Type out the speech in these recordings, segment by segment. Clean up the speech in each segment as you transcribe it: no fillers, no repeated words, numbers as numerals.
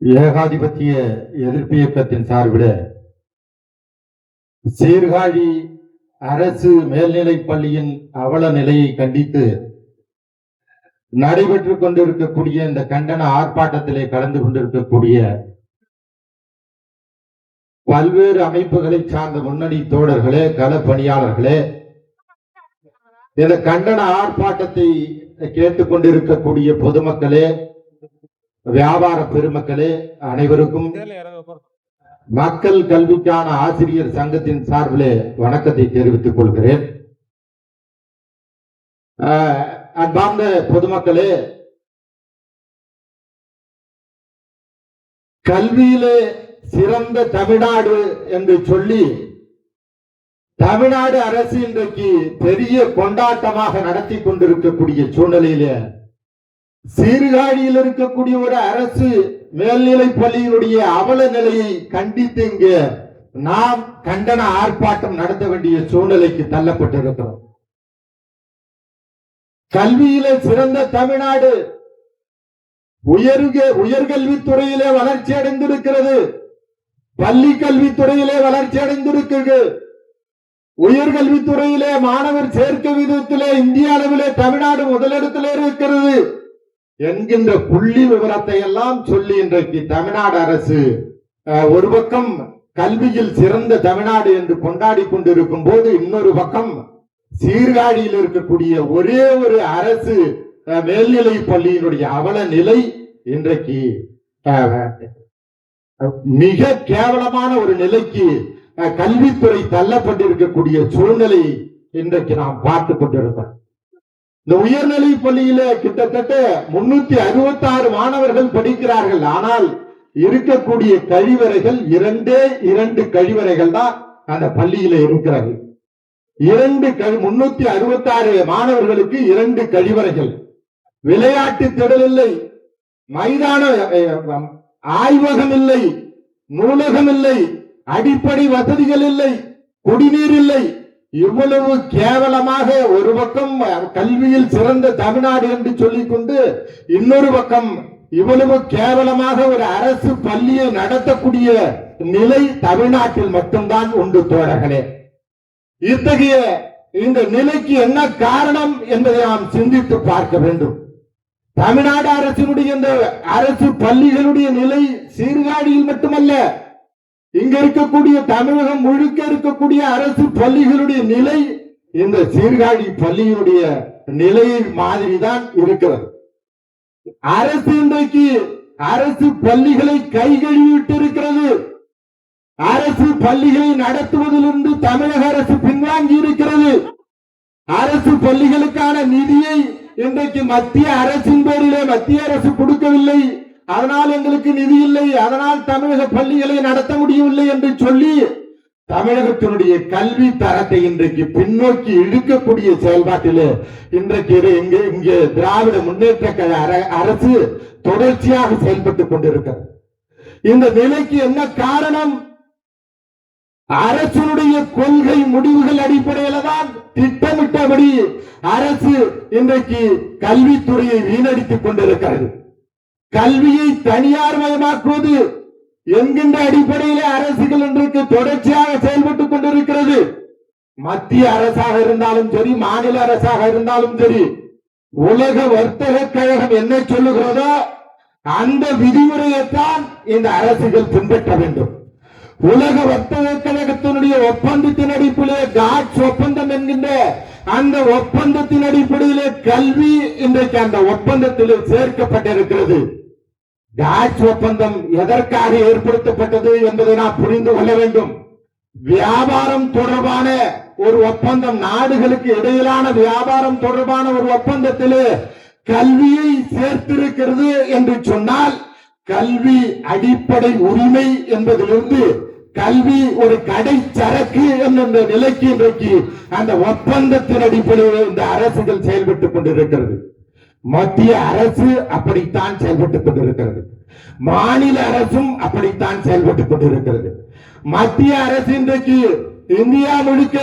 ஏகாதிபத்திய எதிர்ப்பு இயக்கத்தின் சார்பில் சீர்காழி அரசு மேல்நிலைப் பள்ளியின் அவல நிலையை கண்டித்து நடைபெற்றுக் கொண்டிருக்கக்கூடிய இந்த கண்டன ஆர்ப்பாட்டத்திலே கலந்து கொண்டிருக்கக்கூடிய பல்வேறு அமைப்புகளை சார்ந்த முன்னணி தோழர்களே, கள பணியாளர்களே, இந்த கண்டன ஆர்ப்பாட்டத்தை கேட்டுக்கொண்டிருக்கக்கூடிய பொதுமக்களே, வியாபார பெருமக்களே, அனைவருக்கும் மக்கள் கல்விக்கான ஆசிரியர் சங்கத்தின் சார்பிலே வணக்கத்தை தெரிவித்துக் கொள்கிறேன். அன்பார்ந்த பொதுமக்களே, கல்வியிலே சிறந்த தமிழ்நாடு என்று சொல்லி தமிழ்நாடு அரசு இன்றைக்கு பெரிய கொண்டாட்டமாக நடத்தி கொண்டிருக்கக்கூடிய சூழ்நிலையிலே சீர்காழியில் இருக்கக்கூடிய ஒரு அரசு மேல்நிலை பள்ளியினுடைய அவல நிலையை கண்டித்து இங்கே நாம் கண்டன ஆர்ப்பாட்டம் நடத்த வேண்டிய சூழ்நிலைக்கு தள்ளப்பட்டிருக்கிறோம். கல்வியிலே சிறந்த தமிழ்நாடு உயர்கல்வித்துறையிலே வளர்ச்சி அடைந்திருக்கிறது, பள்ளி கல்வித்துறையிலே வளர்ச்சி அடைந்திருக்கிறது. உயர்கல்வித்துறையிலே மாணவர் சேர்க்கை விதத்திலே இந்திய அளவிலே தமிழ்நாடு முதலிடத்திலே இருக்கிறது என்கின்ற புள்ளி விவரத்தை எல்லாம் சொல்லி இன்றைக்கு தமிழ்நாடு அரசு ஒரு பக்கம் கல்வியில் சிறந்த தமிழ்நாடு என்று கொண்டாடி கொண்டிருக்கும் போது, இன்னொரு பக்கம் சீர்காழியில் இருக்கக்கூடிய ஒரே ஒரு அரசு மேல்நிலை பள்ளியினுடைய அவல நிலை இன்றைக்கு மிக கேவலமான ஒரு நிலைக்கு கல்வித்துறை தள்ளப்பட்டிருக்கக்கூடிய சூழ்நிலை இன்றைக்கு நாம் பார்த்து கொண்டிருக்கிறோம். இந்த உயர்நிலை பள்ளியில கிட்டத்தட்ட 366 மாணவர்கள் படிக்கிறார்கள். ஆனால் இருக்கக்கூடிய கழிவறைகள் 2 கழிவறைகள் தான் அந்த பள்ளியில இருக்கிறது. 366 மாணவர்களுக்கு 2 கழிவறைகள், விளையாட்டு திடல் இல்லை, மைதான ஆய்வகம் இல்லை, நூலகம் இல்லை, அடிப்படை வசதிகள் இல்லை, குடிநீர் இல்லை. இவ்வளவு கேவலமாக ஒரு பக்கம் கல்வியில் சிறந்த தமிழ்நாடு என்று சொல்லிக் கொண்டு, இன்னொரு பக்கம் இவ்வளவு கேவலமாக ஒரு அரசு பள்ளியை நடத்தக்கூடிய நிலை தமிழ்நாட்டில் மட்டும்தான் உண்டு தோழர்களே. இத்தகைய இந்த நிலைக்கு என்ன காரணம் என்பதை நாம் சிந்தித்து பார்க்க வேண்டும். தமிழ்நாடு அரசினுடைய இந்த அரசு பள்ளிகளுடைய நிலை சீர்காழியில் மட்டுமல்ல, இங்க இருக்கக்கூடிய தமிழகம் முழுக்க இருக்கக்கூடிய அரசு பள்ளிகளுடைய நிலை இந்த சீர்காழி பள்ளியினுடைய நிலையை மாதிரி தான் இருக்கிறது. அரசு இன்றைக்கு அரசு பள்ளிகளை கைகழுவிட்டு இருக்கிறது. அரசு பள்ளிகளை நடத்துவதிலிருந்து தமிழக அரசு பின்வாங்கி இருக்கிறது. அரசு பள்ளிகளுக்கான நிதியை இன்றைக்கு மத்திய அரசின் பேரிலே மத்திய அரசு கொடுக்கவில்லை, அதனால் எங்களுக்கு நிதி இல்லை, அதனால் தமிழக பள்ளிகளை நடத்த முடியவில்லை என்று சொல்லி தமிழகத்தினுடைய கல்வி தரத்தை இன்றைக்கு பின்னோக்கி இழுக்கக்கூடிய செயல்பாட்டிலே இன்றைக்கு இங்கே திராவிட முன்னேற்ற கழக அரசு தொடர்ச்சியாக செயல்பட்டுக் கொண்டிருக்கிறது. இந்த நிலைக்கு என்ன காரணம்? அரசுடைய கொள்கை முடிவுகள் அடிப்படையில தான் திட்டமிட்டபடி அரசு இன்றைக்கு கல்வித்துறையை வீணடித்துக் கொண்டிருக்கிறது. கல்வியை தனியார் மயமாக்குவது என்கின்ற அடிப்படையிலே அரசுகள் இன்றைக்கு தொடர்ச்சியாக செயல்பட்டுக் கொண்டிருக்கிறது. மத்திய அரசாக இருந்தாலும் சரி, மாநில அரசாக இருந்தாலும் சரி, உலக வர்த்தக கழகம் என்ன சொல்லுகிறதோ அந்த விதிமுறையைத்தான் இந்த அரசுகள் பின்பற்ற வேண்டும். உலக வர்த்தக கழகத்தினுடைய ஒப்பந்தத்தின் அடிப்படையிலே காட்ஸ் ஒப்பந்தம் என்கின்ற அந்த ஒப்பந்தத்தின் அடிப்படையிலே கல்வி இன்றைக்கு அந்த ஒப்பந்தத்தில் சேர்க்கப்பட்டிருக்கிறது. காட்ஸ் ஒப்பந்தம் எதற்காக ஏற்படுத்தப்பட்டது என்பதை நாம் புரிந்து கொள்ள வேண்டும். வியாபாரம் தொடர்பான ஒரு ஒப்பந்தம், நாடுகளுக்கு இடையிலான வியாபாரம் தொடர்பான ஒரு ஒப்பந்தத்திலே கல்வியை சேர்த்திருக்கிறது என்று சொன்னால், கல்வி அடிப்படை உரிமை என்பதிலிருந்து கல்வி ஒரு கடை சரக்கு என்ற நிலைக்கு இன்றைக்கு அந்த ஒப்பந்தத்தின் அடிப்படையில் இந்த அரசுகள் செயல்பட்டுக் கொண்டிருக்கிறது. மத்திய அரசு அப்படித்தான் செயல்பட்டுக் கொண்டிருக்கிறது, மாநில அரசும் அப்படித்தான் செயல்பட்டுக் கொண்டிருக்கிறது. மத்திய அரசு இன்றைக்கு இந்தியா முழுக்க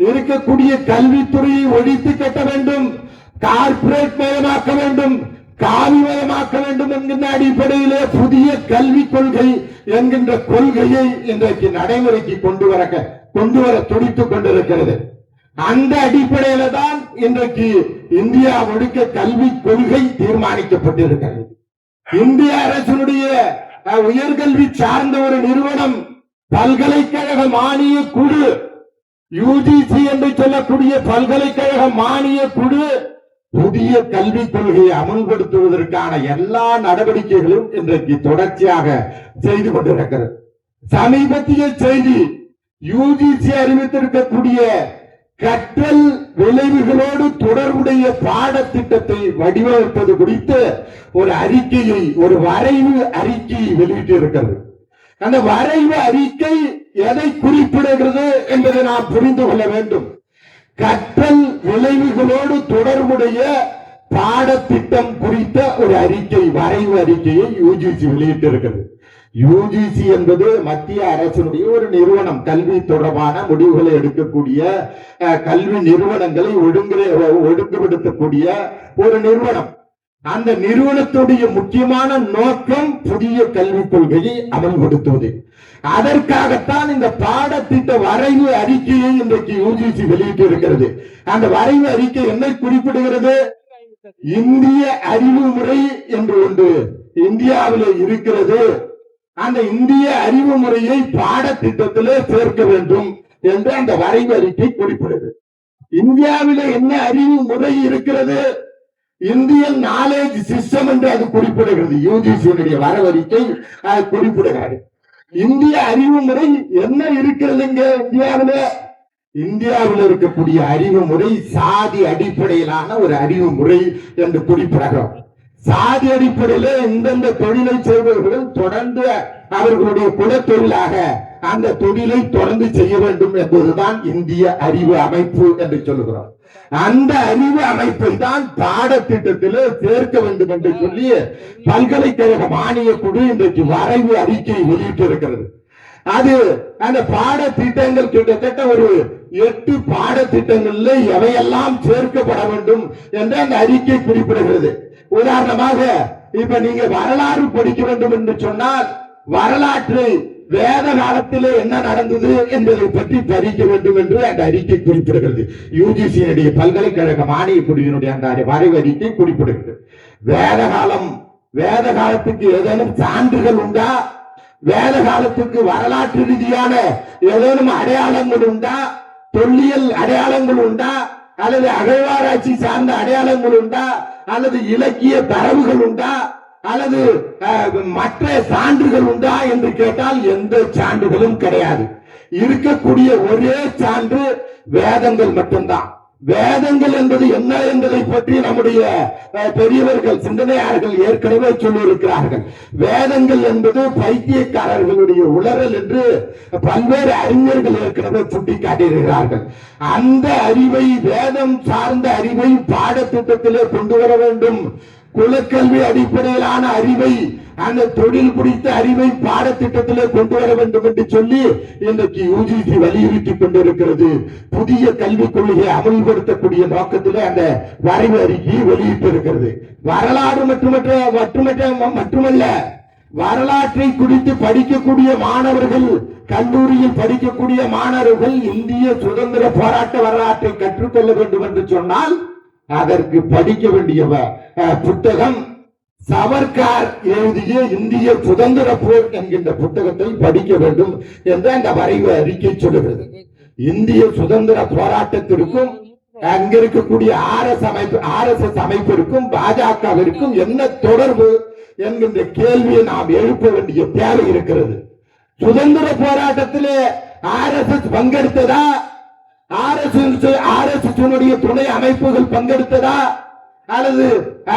இருக்கக்கூடிய கல்வித்துறையை ஒழித்து கட்ட வேண்டும், கார்ப்பரேட் மயமாக்க வேண்டும், காவிமயமாக்க வேண்டும் என்கின்ற அடிப்படையிலே புதிய கல்விக் கொள்கை என்கின்ற கொள்கையை இன்றைக்கு நடைமுறைக்கு கொண்டு வர துடித்துக் கொண்டிருக்கிறது. அந்த அடிப்படையில தான் இன்றைக்கு இந்தியா முழுக்க கல்விக் கொள்கை தீர்மானிக்கப்பட்டிருக்கிறது. இந்திய அரசினுடைய உயர்கல்வி சார்ந்த ஒரு நிறுவனம் பல்கலைக்கழக மானிய குழு, யுஜிசி என்று சொல்லக்கூடிய பல்கலைக்கழக மானிய குழு புதிய கல்விக் கொள்கையை அமல்படுத்துவதற்கான எல்லா நடவடிக்கைகளும் இன்றைக்கு தொடர்ச்சியாக செய்து கொண்டிருக்கிறது. சமீபத்திய செய்தி, யுஜிசி அறிவித்திருக்கக்கூடிய கற்றல் விளைவுகளோடு தொடர்புடைய பாடத்திட்டத்தை வடிவமைப்பது குறித்து ஒரு அறிக்கையை, ஒரு வரைவு அறிக்கையை வெளியிட்டிருக்கிறது. அந்த வரைவு அறிக்கை எதை குறிப்பிடுகிறது என்பதை நாம் புரிந்து கொள்ள வேண்டும். கற்றல் விளைவுகளோடு தொடர்புடைய பாடத்திட்டம் குறித்த ஒரு அறிக்கை, வரைவு அறிக்கையை யுஜிசி வெளியிட்டிருக்கிறது. யுஜிசி என்பது மத்திய அரசினுடைய ஒரு நிறுவனம், கல்வி தொடர்பான முடிவுகளை எடுக்கக்கூடிய, கல்வி நிறுவனங்களை ஒழுங்குபடுத்தக்கூடிய ஒரு நிறுவனம். அந்த நிறுவனத்துடைய முக்கியமான நோக்கம் புதிய கல்விக் கொள்கையை அமல்படுத்துவது. அதற்காகத்தான் இந்த பாடத்திட்ட வரைவு அறிக்கையை இன்றைக்கு யுஜிசி வெளியிட்டு இருக்கிறது. அந்த வரைவு அறிக்கை என்ன குறிப்பிடுகிறது? இந்திய அறிவு முறை என்று ஒன்று இந்தியாவில் இருக்கிறது. அந்த இந்திய அறிவு முறையை பாடத்திட்டத்திலே சேர்க்க வேண்டும் என்று அந்த வரைவு அறிக்கை குறிப்பிடுகிறது. இந்தியாவில் என்ன அறிவு முறை இருக்கிறது? இந்தியன் நாலேஜ் சிஸ்டம் என்று அது குறிப்பிடுகிறது. யுஜிசியினுடைய வரவறிக்கை குறிப்பிடுகிறது. இந்திய அறிவு முறை என்ன இருக்கிறது? இந்தியாவில் இருக்கக்கூடிய அறிவு முறை சாதி அடிப்படையிலான ஒரு அறிவு முறை என்று குறிப்பிடுகிறோம். சாதி அடிப்படையில் இந்தந்த தொழிலை செய்பவர்கள் தொடர்ந்து அவர்களுடைய குலத்தொழிலாக அந்த தொழிலை தொடர்ந்து செய்ய வேண்டும் என்பதுதான் இந்திய அறிவு அமைப்பு என்று சொல்லுகிறோம். அந்த அறிவு அமைப்பை தான் பாடத்திட்டத்தில் சேர்க்க வேண்டும் என்று சொல்லி பல்கலைக்கழக மானிய குழு இன்றைக்கு வரைவு அறிக்கை வெளியிட்டிருக்கிறது. அது அந்த பாடத்திட்டங்கள் கிட்டத்தட்ட ஒரு 8 பாடத்திட்டங்கள்ல எவையெல்லாம் சேர்க்கப்பட வேண்டும் என்று அந்த அறிக்கை குறிப்பிடுகிறது. உதாரணமாக, இப்ப நீங்க வரலாறு படிக்க வேண்டும் என்று சொன்னால் வரலாற்றை வேத காலத்திலே என்ன நடந்தது என்பதை பற்றி படிக்க வேண்டும் என்று அந்த அறிக்கை குறிப்பிடுகிறது. யுஜிசியினுடைய பல்கலைக்கழக மானிய குழுவினுடைய அந்த வரைவு அறிக்கை குறிப்பிடுகிறது. வேத காலத்துக்கு ஏதேனும் சான்றுகள் உண்டா? வேத காலத்துக்கு வரலாற்று ரீதியான ஏதேனும் அடையாளங்கள் உண்டா? தொல்லியல் அடையாளங்கள் உண்டா? அல்லது அகழ்வாராய்ச்சி சார்ந்த அடையாளங்கள் உண்டா? அல்லது இலக்கிய தரவுகள் உண்டா? அல்லது மற்ற சான்றுகள் உண்டா என்று கேட்டால் எந்த சான்றுகளும் கிடையாது. இருக்கக்கூடிய ஒரே சான்று வேதங்கள் மட்டும்தான். வேதங்கள் என்பது என்ன என்பதை பற்றி நம்முடைய பெரியவர்கள், சிந்தனையாளர்கள் ஏற்கனவே சொல்லியிருக்கிறார்கள். வேதங்கள் என்பது பைத்தியக்காரர்களுடைய உளறல் என்று பல்வேறு அறிஞர்கள் ஏற்கனவே சுட்டிக்காட்டியிருக்கிறார்கள். அந்த அறிவை, வேதம் சார்ந்த அறிவை பாடத்திட்டத்திலே கொண்டு வர வேண்டும். குலக்கல்வி அடிப்படையிலான அறிவை, அந்த தொழில் குறித்த அறிவை பாடத்திட்டத்திலே கொண்டு வர வேண்டும் என்று சொல்லி இன்றைக்கு யுஜிசி வலியுறுத்தி கொண்டிருக்கிறது. புதிய கல்விக் கொள்கையை அமல்படுத்தக்கூடிய நோக்கத்திலே அந்த வரைவு அறிக்கையை வெளியிட்டிருக்கிறது. வரலாறு மட்டுமல்ல, வரலாற்றை குறித்து படிக்கக்கூடிய மாணவர்கள், கல்லூரியில் படிக்கக்கூடிய மாணவர்கள் இந்திய சுதந்திர போராட்ட வரலாற்றை கற்றுக்கொள்ள வேண்டும் என்று சொன்னால் அதற்கு படிக்க வேண்டிய புத்தகம் சவர்கார் எழுதிய இந்திய சுதந்திர போர் என்கின்ற புத்தகத்தை படிக்க வேண்டும் என்று அந்த வரைவு அறிக்கை சொல்லுகிறது. இந்திய சுதந்திர போராட்டத்திற்கும் அங்க இருக்கக்கூடிய RSS அமைப்பிற்கும் பாஜகவிற்கும் என்ன தொடர்பு என்கின்ற கேள்வியை நாம் எழுப்ப வேண்டிய தேவை இருக்கிறது. சுதந்திர போராட்டத்திலே RSS பங்கெடுத்ததா? RSS துணை அமைப்புகள் பங்கெடுத்ததா? அல்லது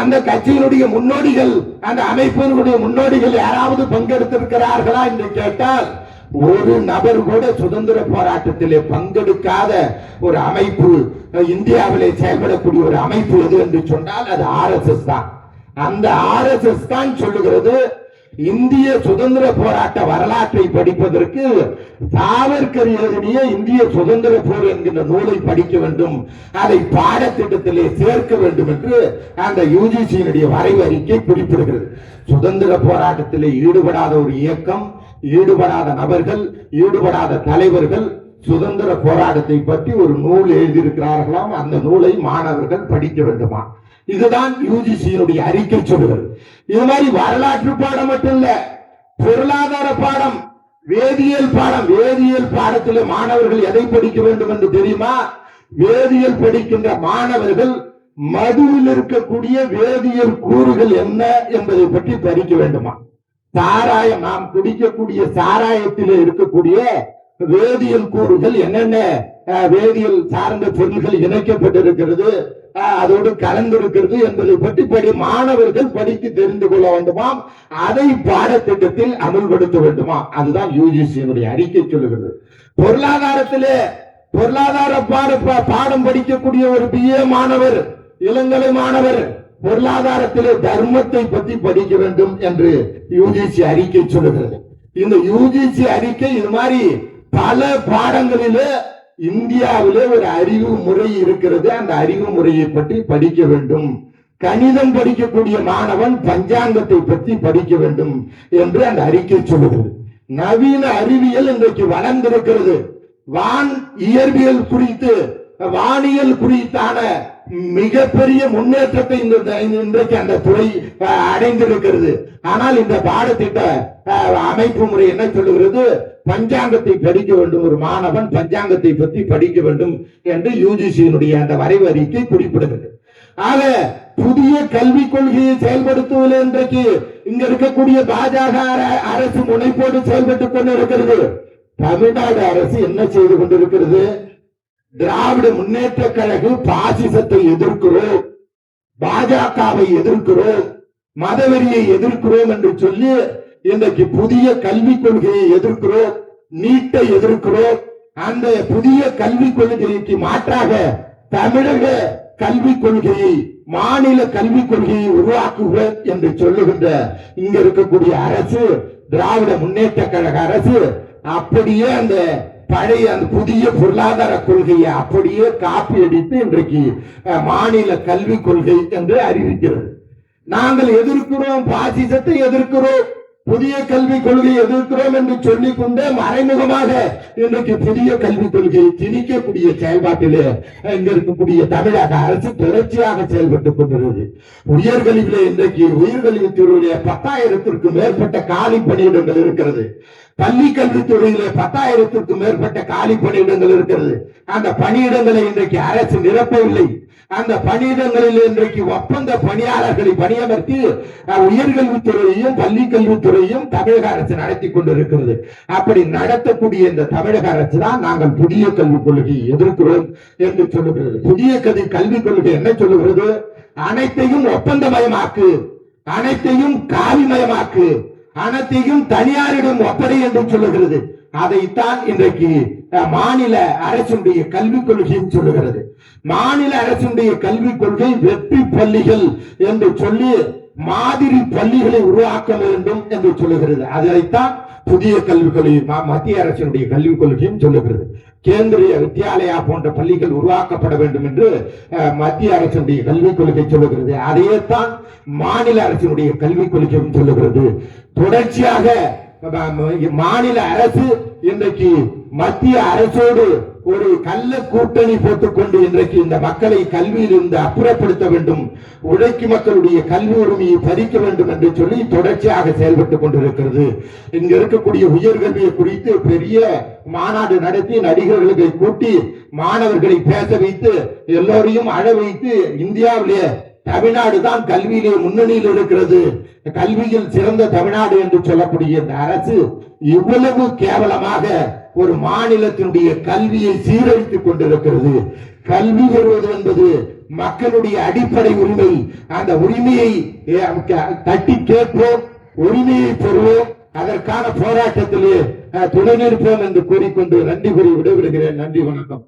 அந்த கட்சியினுடைய முன்னோடிகள், அந்த அமைப்பினுடைய முன்னோடிகள் யாராவது பங்கெடுத்திருக்கிறார்களா என்று கேட்டால் ஒரு நபர் கூட சுதந்திர போராட்டத்திலே பங்கெடுக்காத ஒரு அமைப்பு இந்தியாவிலே செயல்படக்கூடிய ஒரு அமைப்பு எது என்று சொன்னால் அது RSS தான். அந்த RSS தான் சொல்லுகிறது இந்திய சுதந்திர போராட்ட வரலாற்றை படிப்பதற்கு சாவர்கர் எழுதிய இந்திய சுதந்திர போர் என்கின்ற நூலை படிக்க வேண்டும், அதை பாடத்திட்டத்திலே சேர்க்க வேண்டும் என்று அந்த யுஜிசியினுடைய வரைவு அறிக்கை குறிப்பிடுகிறது. சுதந்திர போராட்டத்திலே ஈடுபடாத ஒரு இயக்கம், ஈடுபடாத நபர்கள், ஈடுபடாத தலைவர்கள் சுதந்திர போராட்டத்தை பற்றி ஒரு நூல் எழுதியிருக்கிறார்களாம். அந்த நூலை மாணவர்கள் படிக்க வேண்டுமா? இதுதான் யுஜிசியினுடைய அறிக்கை சொல்லுகிறது. இது மாதிரி வரலாற்று பாடம் மட்டும் இல்ல, பொருளாதார பாடம், வேதியியல் பாடம். வேதியியல் பாடத்தில் மாணவர்கள் எதை படிக்க வேண்டும் என்று தெரியுமா? வேதியியல் படிக்கின்ற மாணவர்கள் மதுவில் இருக்கக்கூடிய வேதியியல் கூறுகள் என்ன என்பதை பற்றி படிக்க வேண்டுமா? சாராயம், நாம் குடிக்கக்கூடிய சாராயத்தில் இருக்கக்கூடிய வேதியியல் கூறுகள் என்னென்ன, வேதியியல் சார்ந்த பொருள்கள் இணைக்கப்பட்டிருக்கிறது, அதோடு கலந்திருக்கிறது என்பதை பற்றி மாணவர்கள் படித்து தெரிந்து கொள்ள வேண்டுமாம். அதை பாடத்திட்டத்தில் அமல்படுத்த வேண்டுமா? அதுதான் யுஜிசியினுடைய அறிக்கை சொல்லுகிறது. பொருளாதாரத்திலே பொருளாதார பாடம் படிக்கக்கூடிய ஒரு BA மாணவர், இளங்கலை மாணவர் பொருளாதாரத்திலே தர்மத்தை பற்றி படிக்க வேண்டும் என்று யுஜிசி அறிக்கை சொல்லுகிறது. இந்த யுஜிசி அறிக்கை இது மாதிரி பல பாடங்களிலே இந்தியாவிலே ஒரு அறிவு முறை இருக்கிறது. அந்த அறிவு முறையை பற்றி படிக்க வேண்டும். கணிதம் படிக்கக்கூடிய மாணவன் பஞ்சாங்கத்தை பற்றி படிக்க வேண்டும் என்று அந்த அறிக்கை சொல்லுகிறது. நவீன அறிவியல் இன்றைக்கு வளர்ந்திருக்கிறது. வான் இயற்பியல் குறித்து, வானியல் குறித்தான மிகப்பெரிய முன்னேற்றத்தை இன்றைக்கு அந்த துறை அடைந்திருக்கிறது. ஆனால் இந்த பாடத்திட்ட அமைப்பு முறை என்ன சொல்லுகிறது? பஞ்சாங்கத்தை படிக்க வேண்டும், ஒரு மாணவன் பஞ்சாங்கத்தை பற்றி படிக்க வேண்டும் என்று யுஜிசியினுடைய அந்த வரைவு அறிக்கை குறிப்பிடுகிறது. ஆக புதிய கல்விக் கொள்கையை செயல்படுத்துவதில் இன்றைக்கு இங்க இருக்கக்கூடிய பாஜக அரசு முனைப்போடு செயல்பட்டுக் கொண்டிருக்கிறது. தமிழ்நாடு அரசு என்ன செய்து கொண்டிருக்கிறது? திராவிட முன்னேற்ற கழக பாசிசத்தை எதிர்க்கிறோம், பாஜகவை எதிர்க்கிறோம், மதவெறியை எதிர்க்கிறோம் என்று சொல்லி இன்றைக்கு புதிய கல்விக் கொள்கையை எதிர்க்கிறோம், நீட்டை எதிர்க்கிறோம். அந்த புதிய கல்விக் கொள்கைக்கு மாற்றாக தமிழக கல்விக் கொள்கையை, மாநில கல்விக் கொள்கையை உருவாக்குவோம் என்று சொல்லுகின்ற இங்க இருக்கக்கூடிய அரசு, திராவிட முன்னேற்ற கழக அரசு அப்படியே அந்த பழைய அந்த புதிய பொருளாதார கொள்கையை அப்படியே காப்பி அடித்து இன்றைக்கு மாநில கல்விக் கொள்கை என்று அறிவிக்கிறது. நாங்கள் எதிர்க்கிறோம், பாசிசத்தை எதிர்க்கிறோம், புதிய கல்விக் கொள்கையை எதிர்க்கிறோம் என்று சொல்லிக் கொண்டே மறைமுகமாக இன்றைக்கு புதிய கல்விக் கொள்கையை திணிக்கக்கூடிய செயல்பாட்டிலே இங்க இருக்கக்கூடிய தமிழக அரசு தொடர்ச்சியாக செயல்பட்டுக் கொண்டிருக்கிறது. உயர்கல்வியிலே இன்றைக்கு உயர்கல்வித்துறையிலே 10,000க்கும் மேற்பட்ட காலி பணியிடங்கள் இருக்கிறது. பள்ளி கல்வித்துறையிலே 10,000க்கும் மேற்பட்ட காலி பணியிடங்கள் இருக்கிறது. அந்த பணியிடங்களை இன்றைக்கு அரசு நிரப்பவில்லை. அந்த பணியிடங்களில் இன்றைக்கு ஒப்பந்த பணியாளர்களை பணியமர்த்தி உயர்கல்வித்துறையையும் பள்ளி கல்வித்துறையும் தமிழக அரசு நடத்தி கொண்டிருக்கிறது. அப்படி நடத்தக்கூடிய இந்த தமிழக அரசு தான் நாங்கள் புதிய கல்விக் கொள்கையை எதிர்க்கிறோம் என்று சொல்லுகிறது. புதிய கல்விக் கொள்கை என்ன சொல்லுகிறது? அனைத்தையும் ஒப்பந்தமயமாக்கு, அனைத்தையும் காவிமயமாக்கு, அனைத்தையும் தனியாரிடம் ஒப்படை என்று சொல்லுகிறது. அதைத்தான் இன்றைக்கு மாநில அரசுடைய கல்விக் கொள்கையும் சொல்லுகிறது. மாநில அரசுடைய கல்விக் கொள்கை வெற்றி பள்ளிகள் என்று சொல்லி மாதிரி பள்ளிகளை உருவாக்க வேண்டும் என்று சொல்லுகிறது. அதைத்தான் புதிய கல்விக் கொள்கை மத்திய அரசினுடைய கல்விக் கொள்கையும் சொல்லுகிறது. கேந்திரிய வித்யாலயா போன்ற பள்ளிகள் உருவாக்கப்பட வேண்டும் என்று மத்திய அரசினுடைய கல்விக் கொள்கை சொல்லுகிறது. அதையேத்தான் மாநில அரசினுடைய கல்விக் கொள்கையும் சொல்லுகிறது. தொடர்ச்சியாக மாநில அரசு இன்றைக்கு மத்திய அரசோடு ஒரு கள்ள கூட்டணி போட்டுக்கொண்டு இன்றைக்கு இந்த மக்களை கல்வியில் இருந்து அப்புறப்படுத்த வேண்டும், உழைக்கும் மக்களுடைய கல்வி உரிமையை பறிக்க வேண்டும் என்று சொல்லி தொடர்ச்சியாக செயல்பட்டுக் கொண்டிருக்கிறது. இங்க இருக்கக்கூடிய உயர்கல்வியை குறித்து பெரிய மாநாடு நடத்தி நடிகர்களை கூட்டி மாணவர்களை பேச வைத்து எல்லோரையும் அழ வைத்து இந்தியாவிலே தமிழ்நாடு தான் கல்வியிலே முன்னணியில் இருக்கிறது, கல்வியில் சிறந்த தமிழ்நாடு என்று சொல்லக்கூடிய இந்த அரசு இவ்வளவு கேவலமாக ஒரு மாநிலத்தினுடைய கல்வியை சீரழித்துக் கொண்டிருக்கிறது. கல்வி பெறுவது என்பது மக்களுடைய அடிப்படை உரிமை. அந்த உரிமையை தட்டி கேட்போம், உரிமையை பெறுவோம், அதற்கான போராட்டத்திலே துணை நிற்போம் என்று கூறிக்கொண்டு நன்றி கூறி விடைபெறுகிறேன். நன்றி, வணக்கம்.